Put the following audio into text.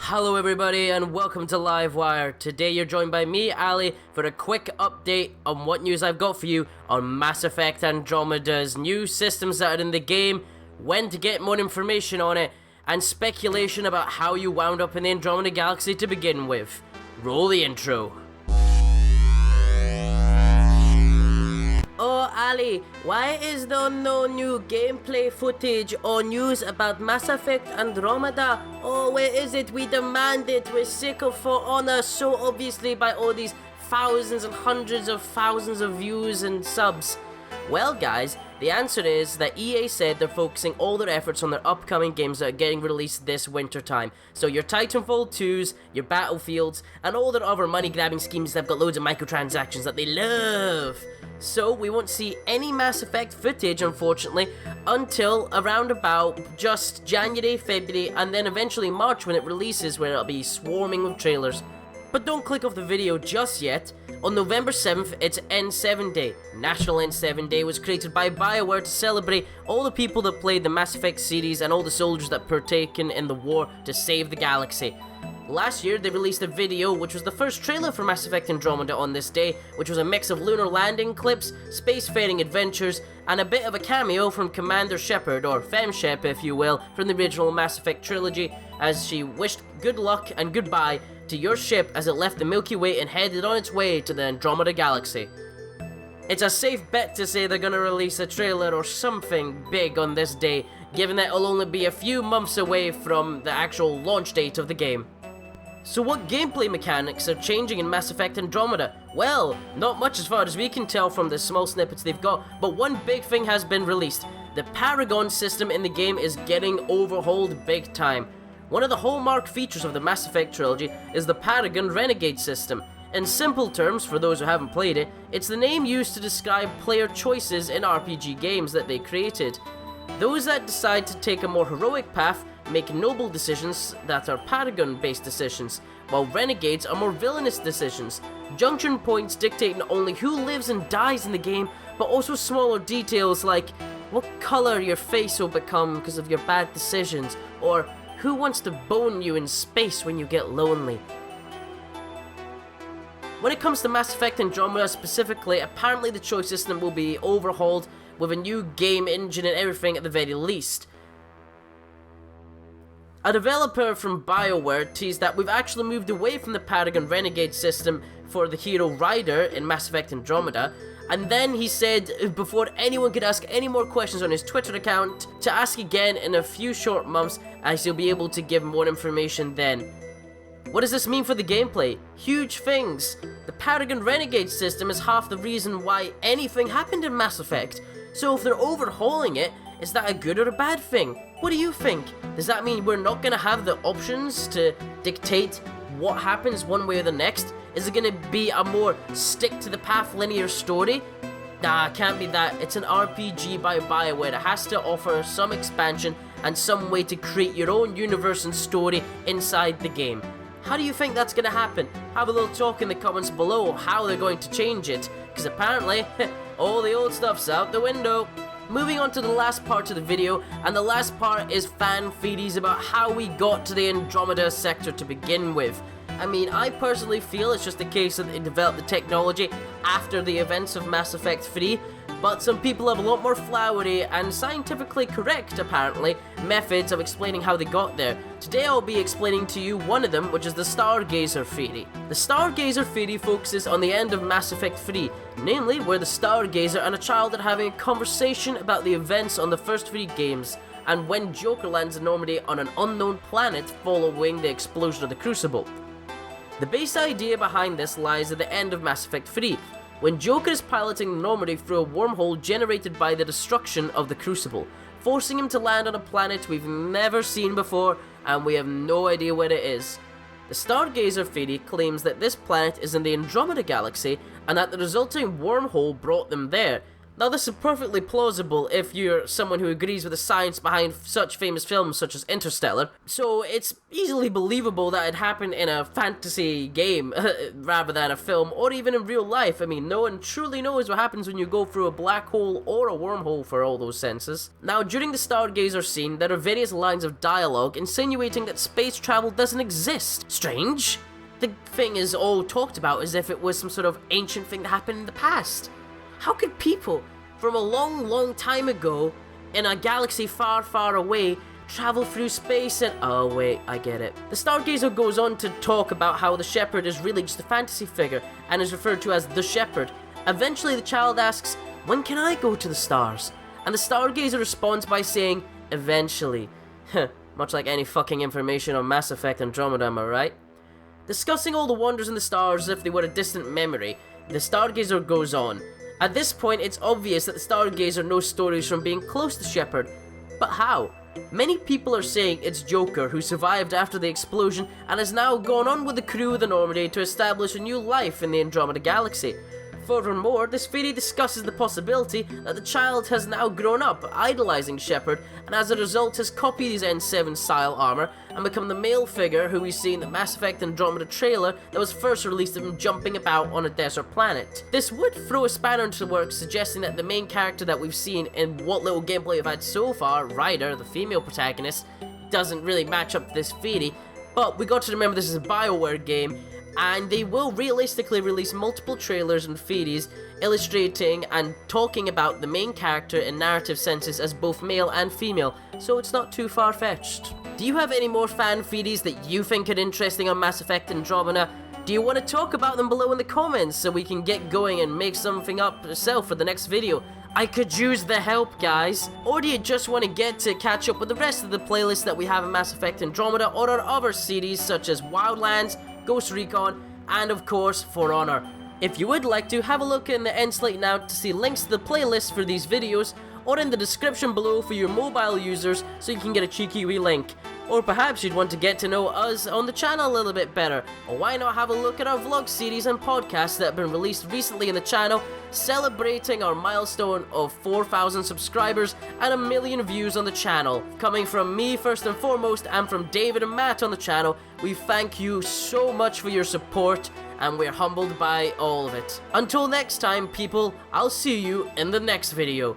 Hello everybody and welcome to LiveWire. Today you're joined by me, Ali, for a quick update on what news I've got for you on Mass Effect Andromeda's new systems that are in the game, when to get more information on it, and speculation about how you wound up in the Andromeda Galaxy to begin with. Roll the intro. Oh Ali, why is there no new gameplay footage or news about Mass Effect Andromeda? Oh, where is it? We demand it. We're sick of For Honor so obviously by all these thousands and hundreds of thousands of views and subs. Well guys, the answer is that EA said they're focusing all their efforts on their upcoming games that are getting released this winter time. So your Titanfall 2s, your Battlefields, and all their other money grabbing schemes that have got loads of microtransactions that they love. So we won't see any Mass Effect footage, unfortunately, until around about just January, February, and then eventually March when it releases, where it'll be swarming with trailers. But don't click off the video just yet. On November 7th, it's N7 Day. National N7 Day was created by BioWare to celebrate all the people that played the Mass Effect series and all the soldiers that partaken in the war to save the galaxy. Last year, they released a video, which was the first trailer for Mass Effect Andromeda on this day, which was a mix of lunar landing clips, spacefaring adventures, and a bit of a cameo from Commander Shepard, or FemShep if you will, from the original Mass Effect trilogy, as she wished good luck and goodbye to your ship as it left the Milky Way and headed on its way to the Andromeda Galaxy. It's a safe bet to say they're gonna release a trailer or something big on this day, given that it'll only be a few months away from the actual launch date of the game. So what gameplay mechanics are changing in Mass Effect Andromeda? Well, not much as far as we can tell from the small snippets they've got, but one big thing has been released. The Paragon system in the game is getting overhauled big time. One of the hallmark features of the Mass Effect trilogy is the Paragon Renegade system. In simple terms, for those who haven't played it, it's the name used to describe player choices in RPG games that they created. Those that decide to take a more heroic path make noble decisions that are Paragon-based decisions, while Renegades are more villainous decisions. Junction points dictate not only who lives and dies in the game, but also smaller details like what color your face will become because of your bad decisions, or who wants to bone you in space when you get lonely. When it comes to Mass Effect Andromeda specifically, apparently the choice system will be overhauled with a new game engine and everything at the very least. A developer from BioWare teased that we've actually moved away from the Paragon Renegade system for the hero Ryder in Mass Effect Andromeda, and then he said, before anyone could ask any more questions on his Twitter account, to ask again in a few short months as he'll be able to give more information then. What does this mean for the gameplay? Huge things! The Paragon Renegade system is half the reason why anything happened in Mass Effect, so if they're overhauling it, is that a good or a bad thing? What do you think? Does that mean we're not going to have the options to dictate what happens one way or the next? Is it going to be a more stick-to-the-path linear story? Nah, it can't be that. It's an RPG by BioWare. It has to offer some expansion and some way to create your own universe and story inside the game. How do you think that's going to happen? Have a little talk in the comments below how they're going to change it, because apparently, all the old stuff's out the window. Moving on to the last part of the video, and the last part is fan theories about how we got to the Andromeda sector to begin with. I mean, I personally feel it's just a case that they developed the technology after the events of Mass Effect 3, but some people have a lot more flowery and scientifically correct, apparently, methods of explaining how they got there. Today I'll be explaining to you one of them, which is the Stargazer theory. The Stargazer theory focuses on the end of Mass Effect 3, namely where the Stargazer and a child are having a conversation about the events on the first 3 games, and when Joker lands in Normandy on an unknown planet following the explosion of the Crucible. The base idea behind this lies at the end of Mass Effect 3, when Joker is piloting Normandy through a wormhole generated by the destruction of the Crucible, forcing him to land on a planet we've never seen before and we have no idea where it is. The Stargazer theory claims that this planet is in the Andromeda Galaxy and that the resulting wormhole brought them there, Now this is perfectly plausible if you're someone who agrees with the science behind such famous films such as Interstellar, so it's easily believable that it happened in a fantasy game rather than a film, or even in real life. I mean, no one truly knows what happens when you go through a black hole or a wormhole for all those senses. Now, during the Stargazer scene, there are various lines of dialogue insinuating that space travel doesn't exist. Strange? The thing is all talked about as if it was some sort of ancient thing that happened in the past. How could people from a long time ago in a galaxy far away travel through space and... Oh wait, I get it. The Stargazer goes on to talk about how the Shepherd is really just a fantasy figure and is referred to as the Shepherd. Eventually the child asks, when can I go to the stars? And the Stargazer responds by saying, eventually. Much like any fucking information on Mass Effect Andromeda, am I right? Discussing all the wonders in the stars as if they were a distant memory, the Stargazer goes on. At this point, it's obvious that the Stargazer knows stories from being close to Shepard. But how? Many people are saying it's Joker, who survived after the explosion and has now gone on with the crew of the Normandy to establish a new life in the Andromeda galaxy. Furthermore, this theory discusses the possibility that the child has now grown up, idolizing Shepard, and as a result has copied his N7 style armor and become the male figure who we see in the Mass Effect Andromeda trailer that was first released of him jumping about on a desert planet. This would throw a spanner into the works, suggesting that the main character that we've seen in what little gameplay we've had so far, Ryder, the female protagonist, doesn't really match up to this theory, but we got to remember this is a BioWare game, and they will realistically release multiple trailers and theories illustrating and talking about the main character in narrative senses as both male and female, so it's not too far-fetched. Do you have any more fan theories that you think are interesting on Mass Effect Andromeda? Do you want to talk about them below in the comments so we can get going and make something up yourself for the next video? I could use the help, guys. Or do you just want to get to catch up with the rest of the playlist that we have in Mass Effect Andromeda or our other series such as Wildlands, Ghost Recon, and of course, For Honor. If you would like to, have a look in the end slate now to see links to the playlist for these videos, or in the description below for your mobile users so you can get a cheeky wee link. Or perhaps you'd want to get to know us on the channel a little bit better, or why not have a look at our vlog series and podcasts that have been released recently in the channel, celebrating our milestone of 4,000 subscribers and 1 million views on the channel. Coming from me first and foremost, and from David and Matt on the channel, we thank you so much for your support, and we're humbled by all of it. Until next time, people, I'll see you in the next video.